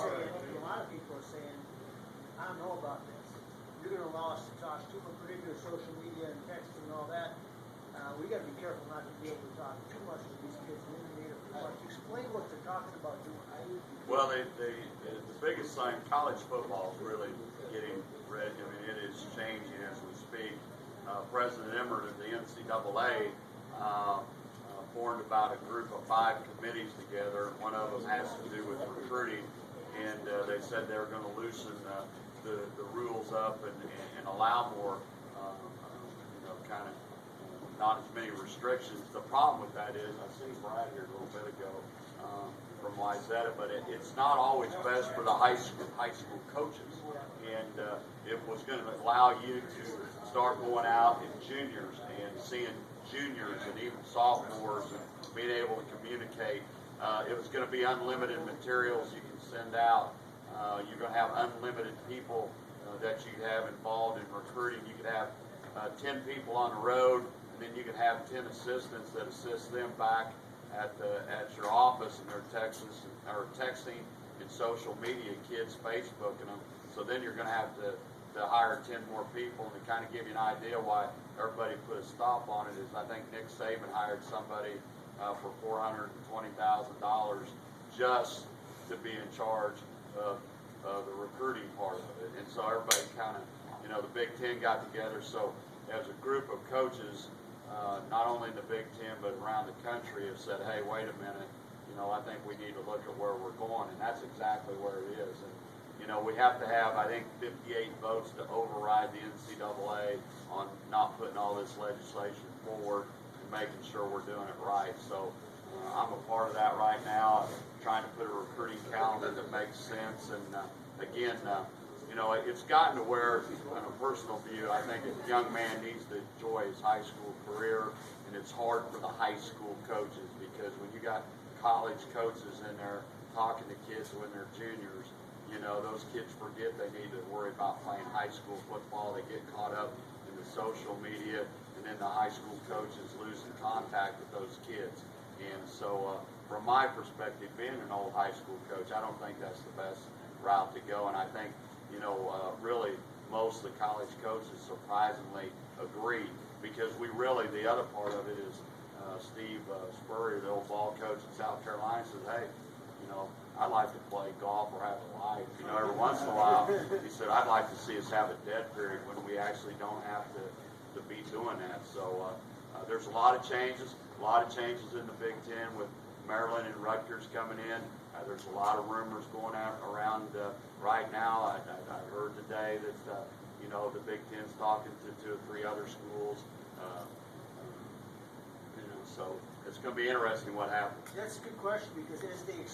saying, a lot of people are saying, I don't know about this. You're going to allow us to talk too much, particularly social media and texting and all that. We got to be careful not to be able to talk too much to these kids and internet or too much. Explain what they're talking about doing. Well, the biggest thing, college football is really getting ready. I mean, it is changing as we speak. President Emmert of the NCAA formed about a group of 5 committees together. One of them has to do with recruiting, and they said they were going to loosen the rules up and allow more, kind of not as many restrictions. The problem with that is, I seen Brad here a little bit ago from Wyzetta, but it's not always best for the high school coaches. And it was going to allow you to start going out in juniors and seeing juniors and even sophomores and being able to communicate. It was going to be unlimited materials you can send out. You're going to have unlimited people that you have involved in recruiting. You could have 10 people on the road, and then you could have 10 assistants that assist them back at your office, and they're texting and social media, kids Facebooking them. So then you're going to have to hire 10 more people. And to kind of give you an idea why everybody put a stop on it is, I think Nick Saban hired somebody for $420,000 just to be in charge of the recruiting part of it. And so everybody kind of, the Big Ten got together. So as a group of coaches, not only in the Big Ten but around the country, have said, hey, wait a minute, I think we need to look at where we're going, and that's exactly where it is. And we have to have, I think, 58 votes to override the NCAA on not putting all this legislation forward and making sure we're doing it right. So I'm a part of that right now, trying to put a recruiting calendar that makes sense. And again, it's gotten to where, in a personal view, I think a young man needs to enjoy his high school career, and it's hard for the high school coaches because when you got college coaches in there talking to kids when they're juniors, those kids forget they need to worry about playing high school football. They get caught up in the social media, and then the high school coaches losing contact with those kids. And so, from my perspective, being an old high school coach, I don't think that's the best route to go. And I think, really most of the college coaches surprisingly agree, because the other part of it is Steve Spurrier, the old ball coach in South Carolina, says, hey, I'd like to play golf or have a life. Every once in a while, he said, I'd like to see us have a dead period when we actually don't have to be doing that. So there's a lot of changes in the Big Ten with Maryland and Rutgers coming in. There's a lot of rumors going around right now. I heard today that the Big Ten's talking to 2 or 3 other schools. So it's going to be interesting what happens. That's a good question, because as they